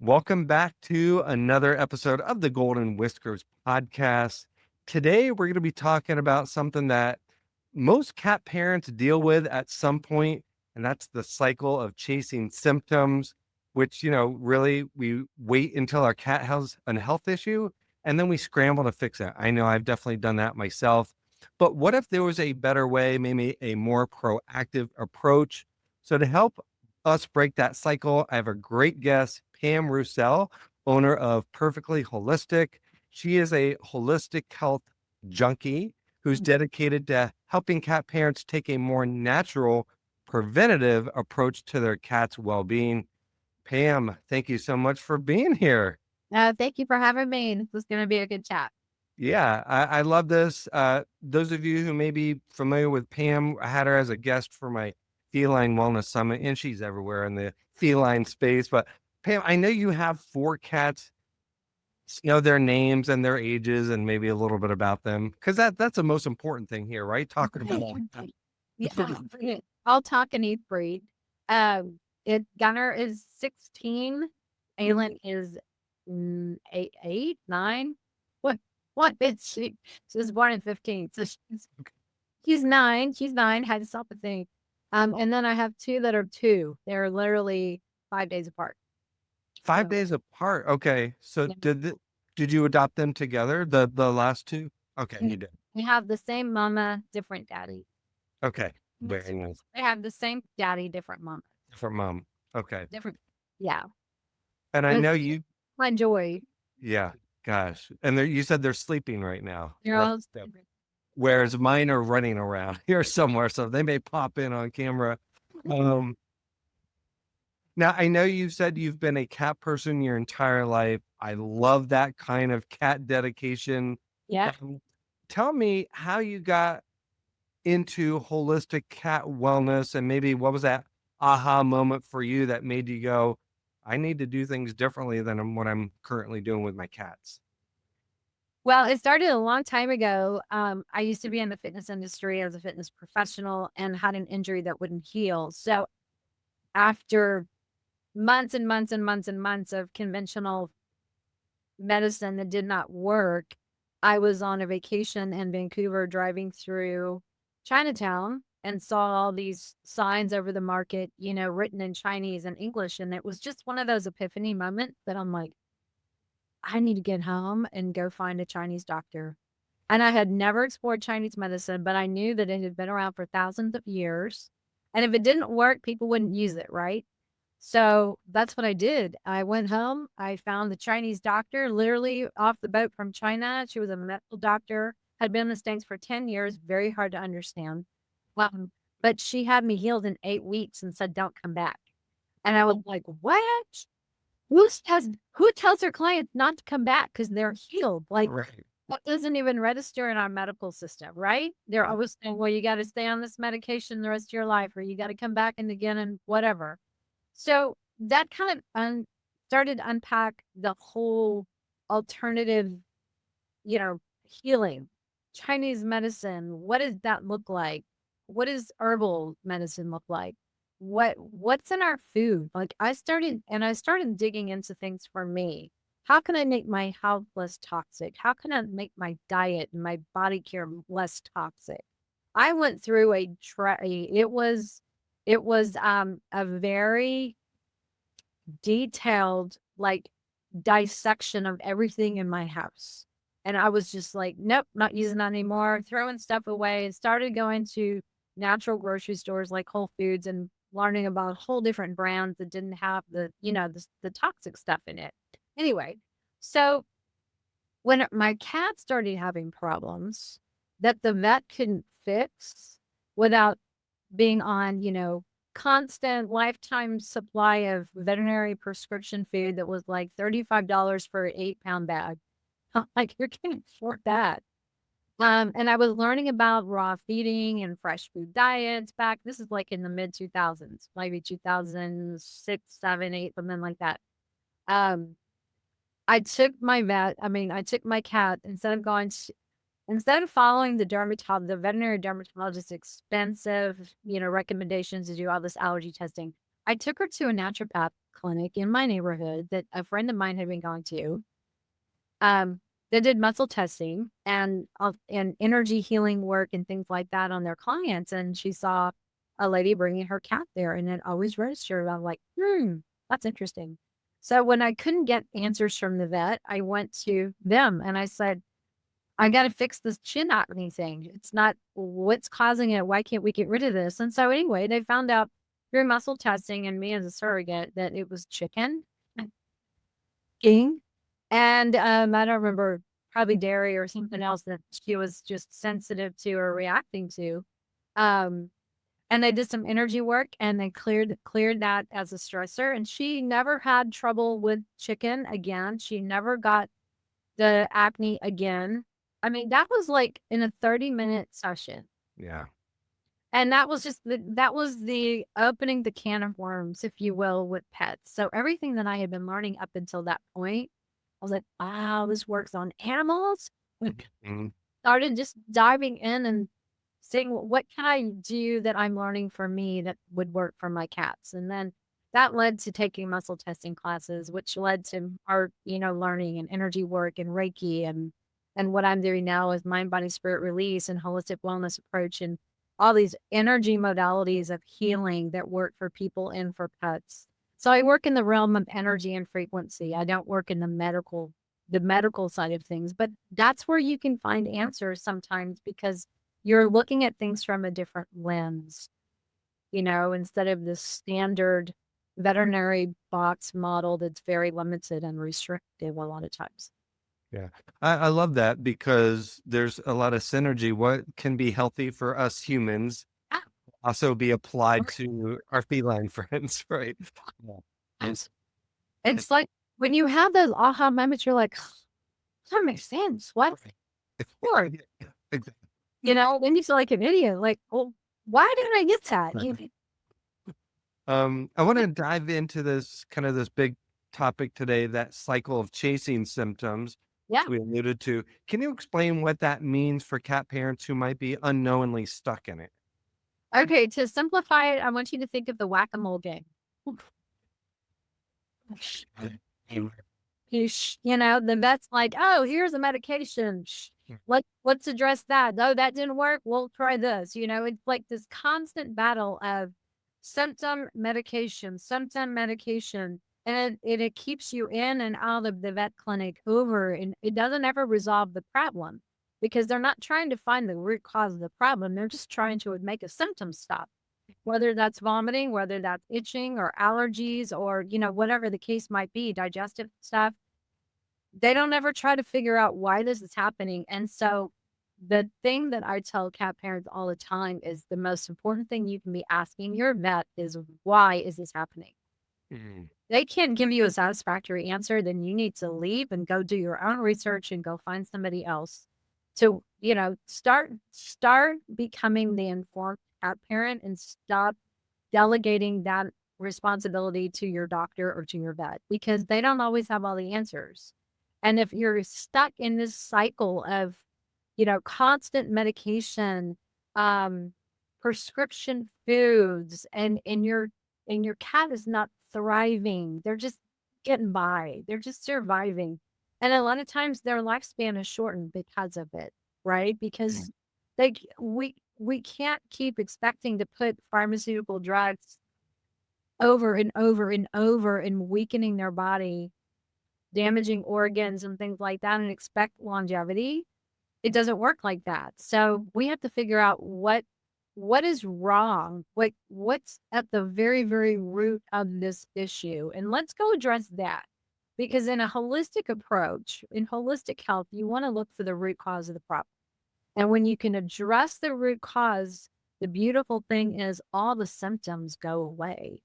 Welcome back to another episode of the Golden Whiskers Podcast. Today, we're going to be talking about something that most cat parents deal with at some point, and that's the cycle of chasing symptoms, which, really we wait until our cat has a health issue and then we scramble to fix it. I know I've definitely done that myself. But what if there was a better way, maybe a more proactive approach? So, to help us break that cycle, I have a great guest, Pam Roussell, owner of Purrrfectly Holistic. She is a holistic health junkie who's dedicated to helping cat parents take a more natural, preventative approach to their cat's well-being. Pam, thank you so much for being here. Thank you for having me. This is going to be a good chat. Yeah, I love this. Those of you who may be familiar with Pam, I had her as a guest for my Feline Wellness Summit, and she's everywhere in the feline space. But Pam, I know you have 4 cats, their names and their ages and maybe a little bit about them, because that's the most important thing here, right? Talking about Yeah, I'll talk and eat breed. Gunner is 16. Aylin is 8, 9. What? She was born in 15. So he's 9. She's 9. Had to stop and think. And then I have 2 that are 2. They're literally 5 days apart. 5 days apart. Okay. So did you adopt them together, the last 2? Okay, you did. We have the same mama, different daddy. Okay. Very nice. They have the same daddy, different mama. Different mom. Okay. Different. Yeah. And I know you. My joy. Yeah. Gosh. And you said they're sleeping right now. They're all sleeping. Whereas mine are running around here somewhere, so they may pop in on camera. Now, I know you said you've been a cat person your entire life. I love that kind of cat dedication. Yeah. Tell me how you got into holistic cat wellness, and maybe what was that aha moment for you that made you go, I need to do things differently than what I'm currently doing with my cats? Well, it started a long time ago. I used to be in the fitness industry as a fitness professional and had an injury that wouldn't heal. So after months and months and months and months of conventional medicine that did not work, I was on a vacation in Vancouver driving through Chinatown and saw all these signs over the market, written in Chinese and English. And it was just one of those epiphany moments that I'm like, I need to get home and go find a Chinese doctor. And I had never explored Chinese medicine, but I knew that it had been around for thousands of years. And if it didn't work, people wouldn't use it, right? So that's what I did. I went home. I found the Chinese doctor literally off the boat from China. She was a medical doctor, had been in the States for 10 years, very hard to understand. But she had me healed in 8 weeks and said, don't come back. And I was like, what? Who tells their clients not to come back because they're healed? Like, Right. That doesn't even register in our medical system, right? They're always saying, well, you got to stay on this medication the rest of your life, or you got to come back and again and whatever. So that kind of started to unpack the whole alternative, healing. Chinese medicine, what does that look like? What does herbal medicine look like? What's in our food? Like I started digging into things for me. How can I make my health less toxic? How can I make my diet and my body care less toxic? I went through it was a very detailed dissection of everything in my house. And I was just like, nope, not using that anymore, throwing stuff away, and started going to natural grocery stores like Whole Foods and learning about whole different brands that didn't have the toxic stuff in it. Anyway, so when my cat started having problems that the vet couldn't fix without being on, constant lifetime supply of veterinary prescription food that was like $35 for an 8-pound bag. Like you can't afford that. And I was learning about raw feeding and fresh food diets this is like in the mid 2000s, maybe 2006, 7, 8, something like that. I took my cat, instead of following the veterinary dermatologist's expensive, recommendations to do all this allergy testing, I took her to a naturopath clinic in my neighborhood that a friend of mine had been going to. They did muscle testing and energy healing work and things like that on their clients. And she saw a lady bringing her cat there, and it always registered. I'm like, that's interesting. So when I couldn't get answers from the vet, I went to them and I said, I got to fix this chin acne thing. It's not what's causing it. Why can't we get rid of this? And so anyway, they found out through muscle testing and me as a surrogate that it was chicken, king, and I don't remember, probably dairy or something else that she was just sensitive to or reacting to. Um, and they did some energy work and they cleared that as a stressor. And she never had trouble with chicken again. She never got the acne again. I mean, that was like in a 30-minute session. Yeah. And that was just that was the opening the can of worms, if you will, with pets. So everything that I had been learning up until that point, I was like, wow, this works on animals. Mhm. Started just diving in and saying, well, what can I do that I'm learning for me that would work for my cats? And then that led to taking muscle testing classes, which led to art, learning and energy work and Reiki and what I'm doing now is mind, body, spirit release and holistic wellness approach and all these energy modalities of healing that work for people and for pets. So I work in the realm of energy and frequency. I don't work in the medical side of things, but that's where you can find answers sometimes because you're looking at things from a different lens, instead of the standard veterinary box model that's very limited and restrictive a lot of times. Yeah. I love that because there's a lot of synergy. What can be healthy for us humans Ah, also be applied to our feline friends, right? Yeah. it's like when you have those aha moments, you're like, that makes sense. What? Sure. Yeah, exactly. Then you feel like an idiot. Like, well, why didn't I get that? Right. I want to dive into this big topic today, that cycle of chasing symptoms, Yeah. which we alluded to. Can you explain what that means for cat parents who might be unknowingly stuck in it? Okay. To simplify it, I want you to think of the whack-a-mole game. The vet's like, oh, here's a medication. Let's address that. Oh, that didn't work. We'll try this. It's like this constant battle of symptom medication. And it keeps you in and out of the vet clinic over, and it doesn't ever resolve the problem because they're not trying to find the root cause of the problem. They're just trying to make a symptom stop, whether that's vomiting, whether that's itching or allergies or, whatever the case might be, digestive stuff. They don't ever try to figure out why this is happening. And so the thing that I tell cat parents all the time is the most important thing you can be asking your vet is, why is this happening? Mhm. They can't give you a satisfactory answer, then you need to leave and go do your own research and go find somebody else to, start becoming the informed cat parent and stop delegating that responsibility to your doctor or to your vet because they don't always have all the answers. And if you're stuck in this cycle of, constant medication, prescription foods, and your cat is not thriving, they're just getting by, they're just surviving. And a lot of times their lifespan is shortened because of it, right? Because they we can't keep expecting to put pharmaceutical drugs over and over and over and weakening their body, damaging organs and things like that and expect longevity. It doesn't work like that. So we have to figure out what is wrong, what's at the very, very root of this issue. And let's go address that. Because in a holistic approach, in holistic health, you want to look for the root cause of the problem. And when you can address the root cause, the beautiful thing is all the symptoms go away.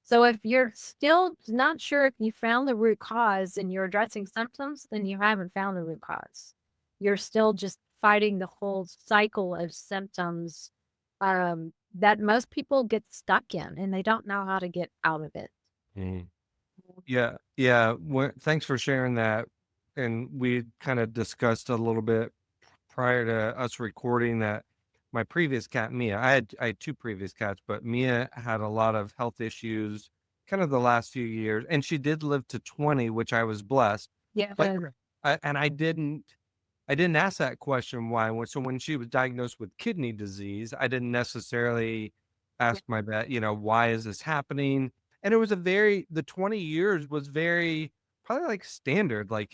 So if you're still not sure if you found the root cause and you're addressing symptoms, then you haven't found the root cause. You're still just fighting the whole cycle of symptoms that most people get stuck in and they don't know how to get out of it. Mhm. Yeah, yeah. Thanks for sharing that. And we kind of discussed a little bit prior to us recording that my previous cat, Mia, I had two previous cats, but Mia had a lot of health issues kind of the last few years, and she did live to 20, which I was blessed. Yeah. But and I didn't ask that question why. So when she was diagnosed with kidney disease, I didn't necessarily ask my vet, why is this happening? And it was the 20 years was very probably like standard, like,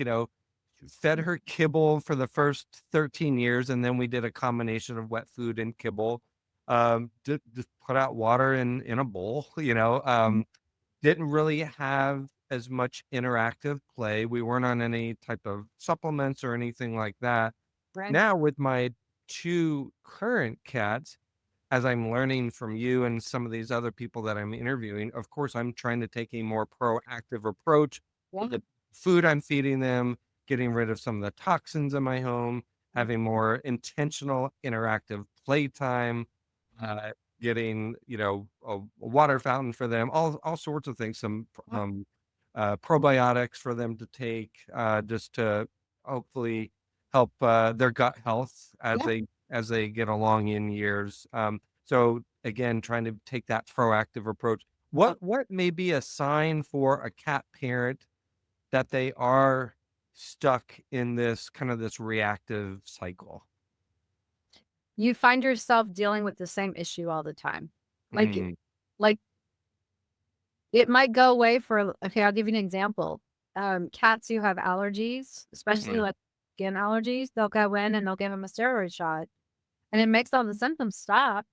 fed her kibble for the first 13 years, and then we did a combination of wet food and kibble. Just put out water in a bowl, didn't really have as much interactive play. We weren't on any type of supplements or anything like that. Right. Now with my 2 current cats, as I'm learning from you and some of these other people that I'm interviewing, of course, I'm trying to take a more proactive approach with the food I'm feeding them, getting rid of some of the toxins in my home, having more intentional interactive playtime, uh, getting, a water fountain for them, all sorts of things, some probiotics for them to take, just to hopefully help their gut health as they get along in years. So again, trying to take that proactive approach. What may be a sign for a cat parent that they are stuck in this kind of this reactive cycle? You find yourself dealing with the same issue all the time. Like, Mm, like it might go away for, okay, I'll give you an example. Cats who have allergies, especially mm, like skin allergies, they'll go in and they'll give them a steroid shot and it makes all the symptoms stop.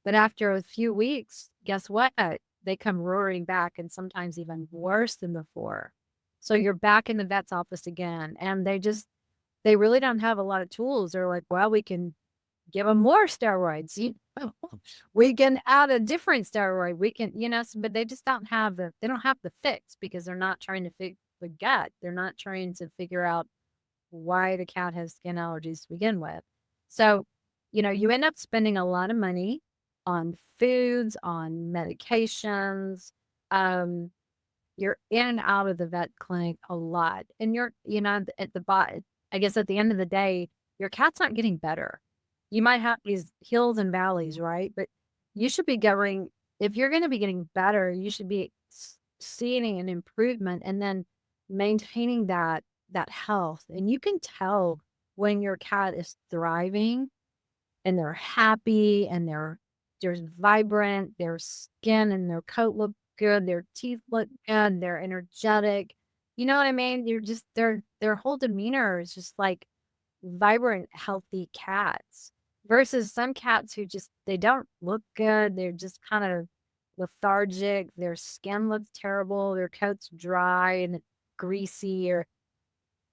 But after a few weeks, guess what? They come roaring back and sometimes even worse than before. So you're back in the vet's office again. And they really don't have a lot of tools. They're like, well, we can give them more steroids. We can add a different steroid. We can, but they just don't have the fix because they're not trying to fix the gut. They're not trying to figure out why the cat has skin allergies to begin with. So, you end up spending a lot of money on foods, on medications. Um, you're in and out of the vet clinic a lot. And you're, at the bottom, I guess at the end of the day, your cat's not getting better. You might have these hills and valleys, right? But you should be going, if you're going to be getting better, you should be seeing an improvement and then maintaining that health. And you can tell when your cat is thriving and they're happy and they're vibrant, their skin and their coat look good, their teeth look good, they're energetic. You know what I mean? You're just their whole demeanor is just like vibrant, healthy cats versus some cats who they don't look good. They're just kind of lethargic. Their skin looks terrible. Their coat's dry and greasy, or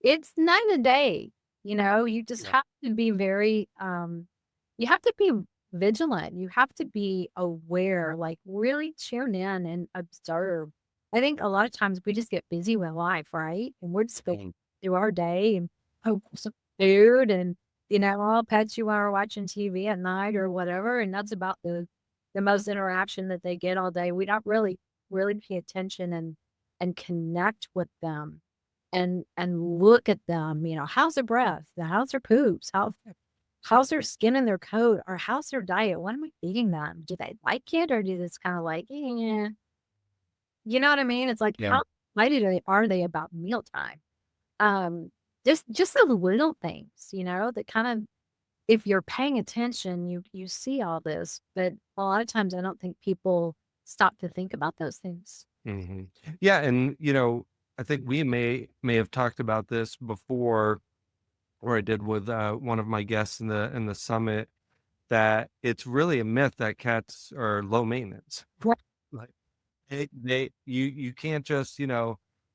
it's night and day. You just yeah. have to be very, you have to be vigilant. You have to be aware, like really tune in and observe. I think a lot of times we just get busy with life, right? And we're just going Mm, through our day and hope some food and, I'll pet you while we're watching TV at night or whatever. And that's about the most interaction that they get all day. We don't really pay attention and connect with them and look at them, how's their breath? How's their poops? How's their skin and their coat? Or how's their diet? What am I feeding them? Do they like it or do this kind of like, yeah. You know what I mean? It's like, yeah. how excited are they about mealtime? Um, just the little things, that kind of, if you're paying attention, you see all this. But a lot of times I don't think people stop to think about those things. Hmm. Yeah, and I think we may have talked about this before, or I did with one of my guests in the summit, that it's really a myth that cats are low maintenance. Right. Like you can't just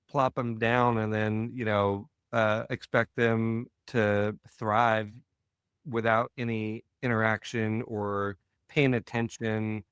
plop them down and then expect them to thrive without any interaction or paying attention.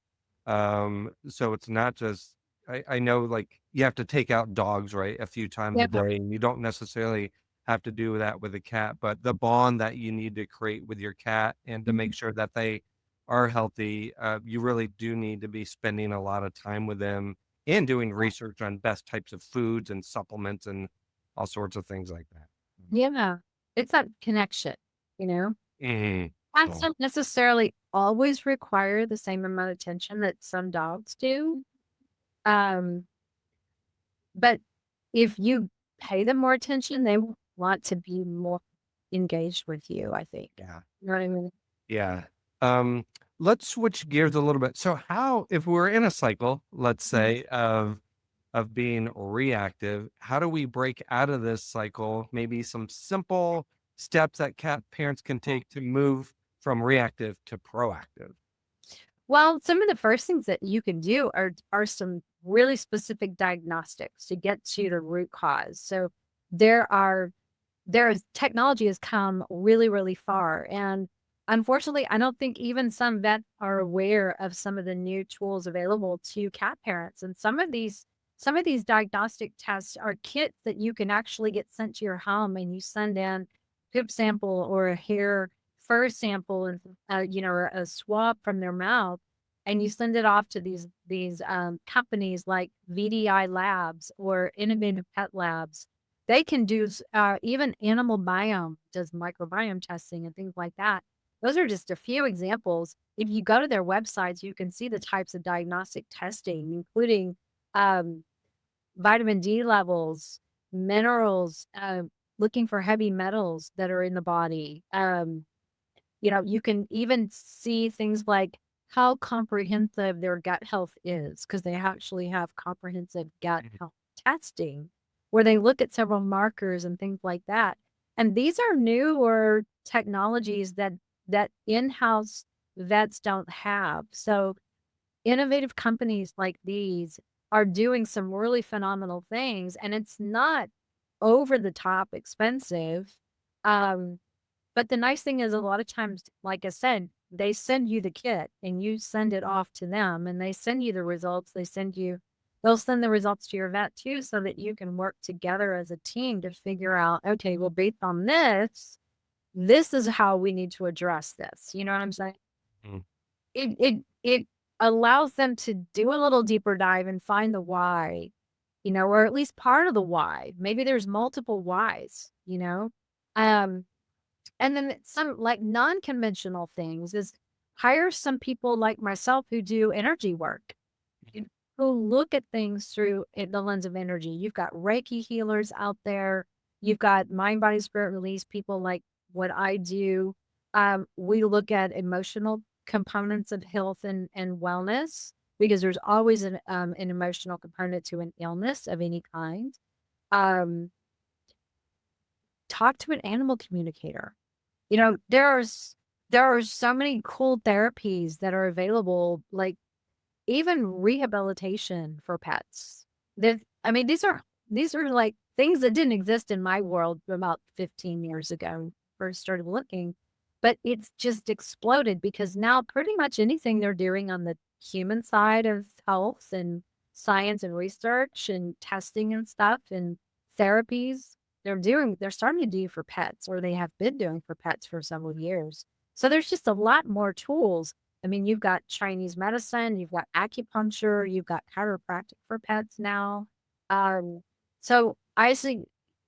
So it's not just I know like you have to take out dogs, right, a few times Yeah. a day, and you don't necessarily have to do that with a cat, but the bond that you need to create with your cat and to make sure that they are healthy, you really do need to be spending a lot of time with them and doing research on best types of foods and supplements and all sorts of things like that. Yeah. It's that connection, you know? Mhm. Cats Cool. don't necessarily always require the same amount of attention that some dogs do. Um, But if you pay them more attention, they want to be more engaged with you, I think. Yeah. You know what I mean? Yeah. Um, let's switch gears a little bit. So how, if we're in a cycle, let's Mhm. say, of being reactive, how do we break out of this cycle? Maybe some simple steps that cat parents can take to move from reactive to proactive. Well, some of the first things that you can do are some really specific diagnostics to get to the root cause. So there are technology has come really, really far. And unfortunately, I don't think even some vets are aware of some of the new tools available to cat parents. And some of these diagnostic tests are kits that you can actually get sent to your home, and you send in poop sample or a hair fur sample, and or a swab from their mouth, and you send it off to these companies like VDI Labs or Innovative Pet Labs. They can do even animal biome does microbiome testing and things like that. Those are just a few examples. If you go to their websites, you can see the types of diagnostic testing, including um, vitamin D levels, minerals, looking for heavy metals that are in the body. You can even see things like how comprehensive their gut health is, because they actually have comprehensive gut Mhm. health testing where they look at several markers and things like that. And these are newer technologies that in-house vets don't have. So innovative companies like these are doing some really phenomenal things, and it's not over the top expensive. Um, but the nice thing is a lot of times, like I said, they send you the kit and you send it off to them, and they send you the results. They'll send the results to your vet too, so that you can work together as a team to figure out, okay, well, based on this is how we need to address this. You know what I'm saying? Mm. It allows them to do a little deeper dive and find the why, or at least part of the why. Maybe there's multiple whys. Um, and then some like non-conventional things is hire some people like myself who do energy work, you- who look at things through the lens of energy. You've got Reiki healers out there. You've got mind, body, spirit release people like what I do. We look at emotional components of health and wellness, because there's always an emotional component to an illness of any kind. Um, Talk to an animal communicator. There are so many cool therapies that are available, like even rehabilitation for pets. I mean, these are like things that didn't exist in my world about 15 years ago when I first started looking, but it's just exploded because now pretty much anything they're doing on the human side of health and science and research and testing and stuff and therapies, they're starting to do for pets, or they have been doing for pets for several years. So there's just a lot more tools. I mean, you've got Chinese medicine, you've got acupuncture, you've got chiropractic for pets now. Um, so I think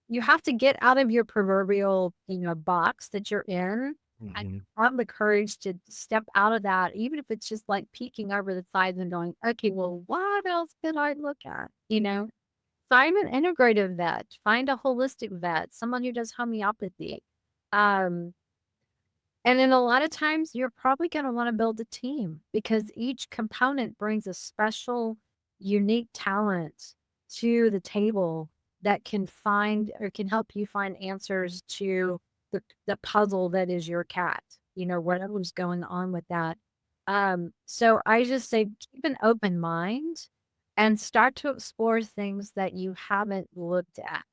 you have to get out of your proverbial, box that you're in, and Mhm. have the courage to step out of that, even if it's just like peeking over the sides and going, okay, well, what else could I look at? Find an integrative vet, find a holistic vet, someone who does homeopathy. Um, and then a lot of times you're probably going to want to build a team, because each component brings a special, unique talent to the table that can find or can help you find answers to the puzzle that is your cat, whatever's going on with that. So I just say keep an open mind and start to explore things that you haven't looked at.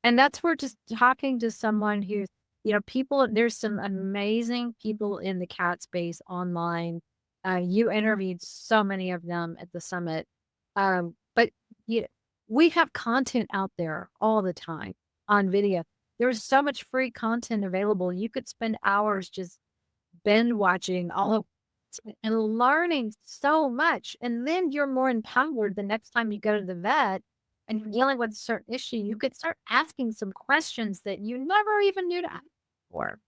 And that's where just talking to someone who, there's some amazing people in the cat space online. You interviewed so many of them at the summit. But you, we have content out there all the time on video. There's so much free content available. You could spend hours just binge watching all of and learning so much. And then you're more empowered the next time you go to the vet and you're dealing with a certain issue. You could start asking some questions that you never even knew to ask for.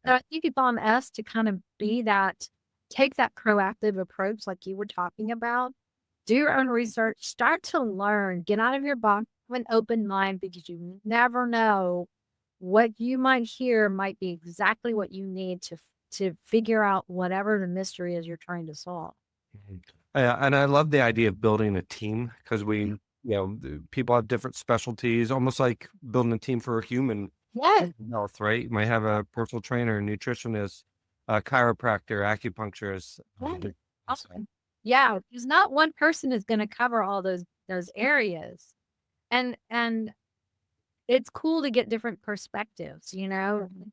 So I think it's on us to kind of take that proactive approach like you were talking about, do your own research, start to learn, get out of your box, have an open mind because you never know what you might hear might be exactly what you need to figure out whatever the mystery is you're trying to solve. Mhm. And I love the idea of building a team because people have different specialties, almost like building a team for human Yes. health, right? You might have a personal trainer, nutritionist, a chiropractor, acupuncturist. Right. So, Yeah, because not one person is going to cover all those areas. And it's cool to get different perspectives,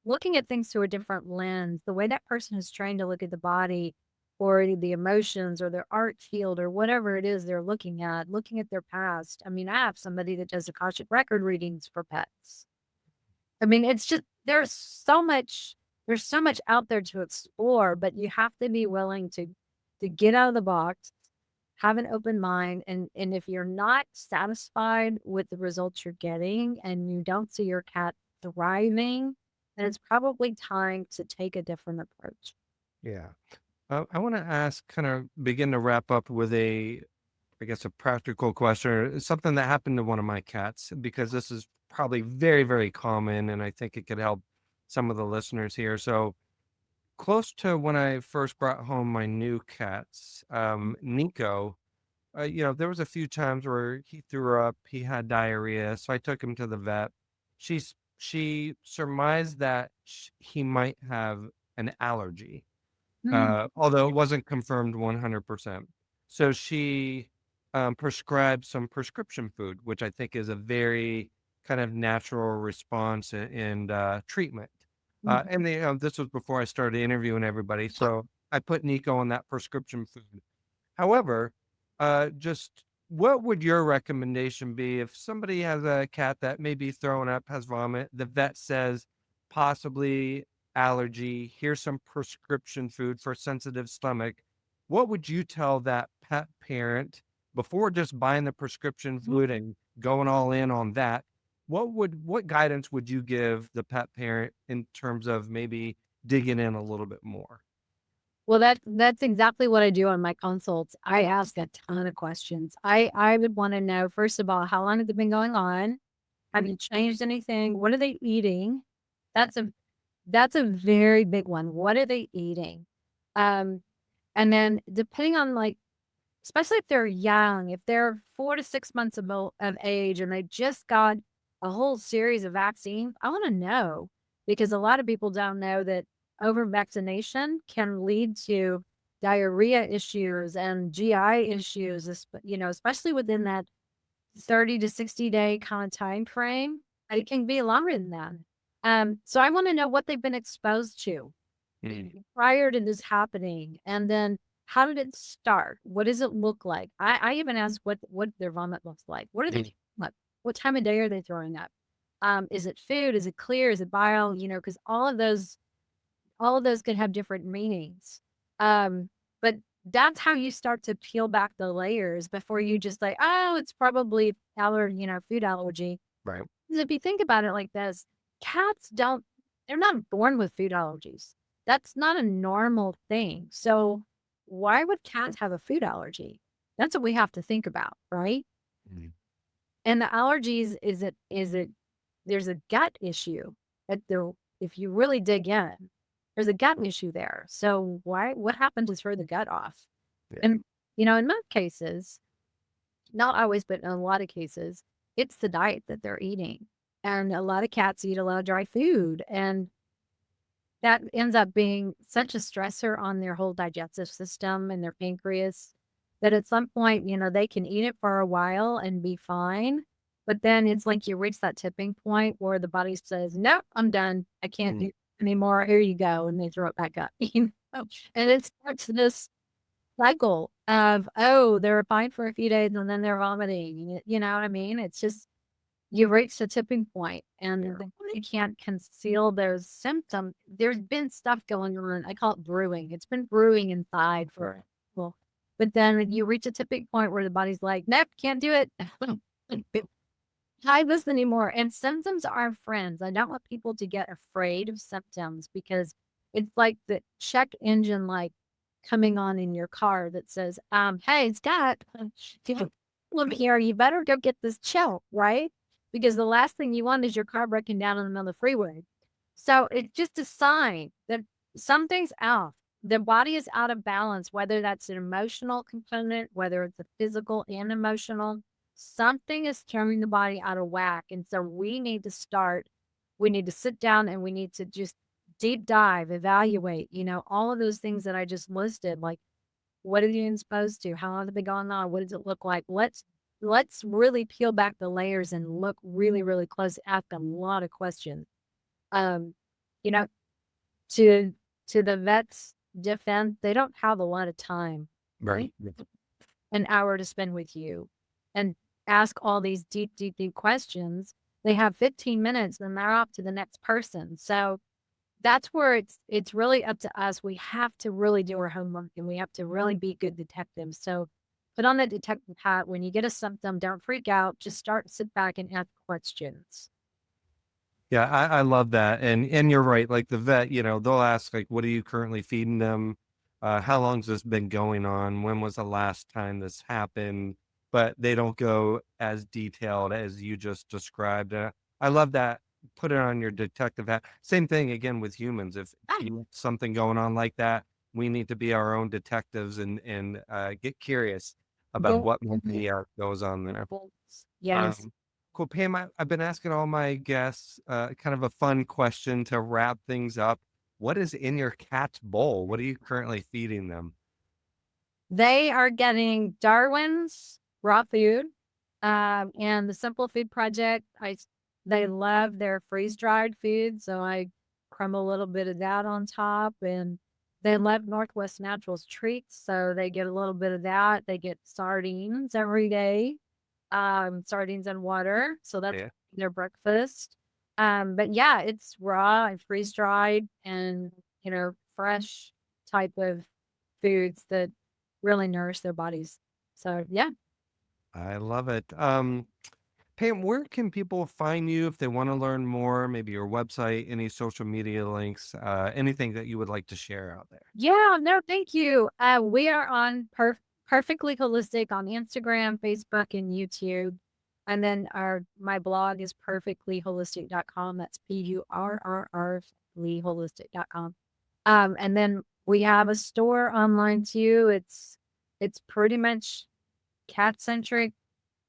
looking at things through a different lens, the way that person is trained to look at the body or the emotions or their art field or whatever it is they're looking at their past. I mean, I have somebody that does Akashic record readings for pets. I mean, it's just there's so much out there to explore, but you have to be willing to get out of the box, have an open mind, and if you're not satisfied with the results you're getting and you don't see your cat thriving, then it's probably time to take a different approach. yeah. I want to ask, kind of begin to wrap up with I guess, a practical question, or something that happened to one of my cats, because this is probably very, very common, and I think it could help some of the listeners here. So, close to when I first brought home my new cats, Nico, there was a few times where he threw up, he had diarrhea, so I took him to the vet. She surmised that he might have an allergy, although it wasn't confirmed 100%. So she prescribed some prescription food, which I think is a very kind of natural response and treatment. And this was before I started interviewing everybody. So I put Nico on that prescription food. However, just what would your recommendation be if somebody has a cat that may be throwing up, has vomit, the vet says possibly allergy, here's some prescription food for sensitive stomach. What would you tell that pet parent before just buying the prescription food and going all in on that? What guidance would you give the pet parent in terms of maybe digging in a little bit more? Well, that's exactly what I do on my consults. I ask a ton of questions. I would want to know, first of all, how long has it been going on? Have you changed anything? What are they eating? That's a that's a very big one. What are they eating? Um, and then depending on especially if they're young, if they're 4 to 6 months of age and they just got a whole series of vaccines, I want to know because a lot of people don't know that over vaccination can lead to diarrhea issues and GI issues, especially within that 30 to 60 day kind of time frame. It can be longer than that. So I want to know what they've been exposed to prior to this happening. And then how did it start? What does it look like? I even ask what their vomit looks like. What are they like? What time of day are they throwing up? Is it food? Is it clear? Is it bile? Because all of those could have different meanings. But that's how you start to peel back the layers before you just like, oh, it's probably food allergy. Right. 'Cause if you think about it like this, they're not born with food allergies. That's not a normal thing. So why would cats have a food allergy? That's what we have to think about, right? Mhm. And the allergies there's a gut issue if you really dig in, there's a gut issue there. So what happened to throw the gut off? Yeah. And in most cases, not always, but in a lot of cases, it's the diet that they're eating. And a lot of cats eat a lot of dry food. And that ends up being such a stressor on their whole digestive system and their pancreas that at some point, they can eat it for a while and be fine. But then it's like you reach that tipping point where the body says, nope, I'm done. I can't do it anymore. Here you go. And they throw it back up. And it starts this cycle of, oh, they're fine for a few days and then they're vomiting. You know what I mean? It's just, you reach the tipping point and the body can't conceal those symptoms. There's been stuff going on. I call it brewing. It's been brewing inside for well, but then you reach a tipping point where the body's like, nope, can't do it. Hide this anymore. And symptoms are friends. I don't want people to get afraid of symptoms because it's like the check engine light. coming on in your car that says, hey, Scott, look here, you better go get this chill, right? Because the last thing you want is your car breaking down in the middle of the freeway. So it's just a sign that something's off. The body is out of balance, whether that's an emotional component, whether it's a physical and emotional. Something is throwing the body out of whack. And so we need to sit down and we need to just deep dive, evaluate, all of those things that I just listed. Like, what are you exposed to? How long have they been going on? What does it look like? Let's really peel back the layers and look really, really close, ask a lot of questions. Um, you know, to the vet's defense, they don't have a lot of time, Right. an hour to spend with you and ask all these deep, deep, deep questions. They have 15 minutes, then they're off to the next person. So that's where it's really up to us. We have to really do our homework and we have to really be good detectives. So put on the detective hat. When you get a symptom, don't freak out. Just sit back and ask questions. Yeah, I love that. And you're right. Like the vet, they'll ask like, what are you currently feeding them? How long's this been going on? When was the last time this happened? But they don't go as detailed as you just described. I love that. Put it on your detective hat. Same thing again with humans. If you have something going on like that, we need to be our own detectives and get curious about what maybe goes on there. Yes. Cool, Pam. I've been asking all my guests kind of a fun question to wrap things up. What is in your cat's bowl? What are you currently feeding them? They are getting Darwin's raw food, and the Simple Food Project. They love their freeze dried food, so I crumble a little bit of that on top, and they love Northwest Naturals treats, so they get a little bit of that. They get sardines every day, sardines and water, so that's their breakfast. But yeah, it's raw and freeze dried, and fresh type of foods that really nourish their bodies. So yeah. I love it. Pam, where can people find you if they want to learn more? Maybe your website, any social media links, anything that you would like to share out there. Yeah, no, thank you. We are on Perfectly Holistic on Instagram, Facebook, and YouTube. And then my blog is perfectlyholistic.com. That's Purrrfectly.com. And then we have a store online too. It's pretty much cat centric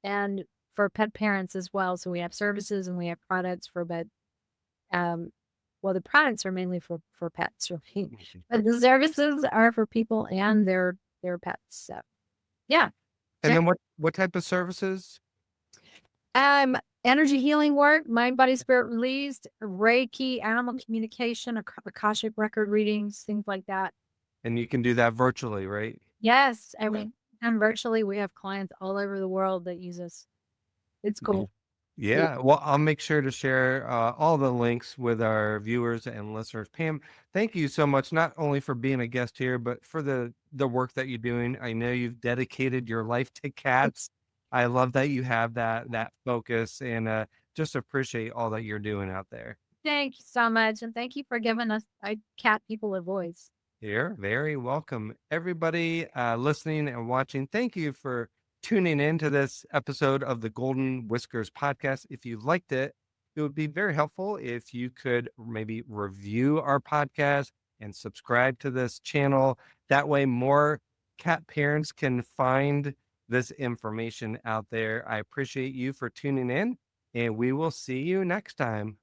and for pet parents as well. So we have services and we have products for pet. Well, the products are mainly for pets, right? But the services are for people and their pets. So yeah. And then what type of services? Energy healing work, mind, body, spirit released, Reiki, animal communication, Akashic record readings, things like that. And you can do that virtually, right? Yes. And virtually we have clients all over the world that use us. It's cool. Yeah. Well, I'll make sure to share all the links with our viewers and listeners. Pam, thank you so much, not only for being a guest here, but for the work that you're doing. I know you've dedicated your life to cats. I love that you have that focus and just appreciate all that you're doing out there. Thank you so much. And thank you for giving us cat people a voice. You're very welcome. Everybody listening and watching, thank you for tuning in to this episode of the Golden Whiskers Podcast. If you liked it, it would be very helpful if you could maybe review our podcast and subscribe to this channel. That way, more cat parents can find this information out there. I appreciate you for tuning in, and we will see you next time.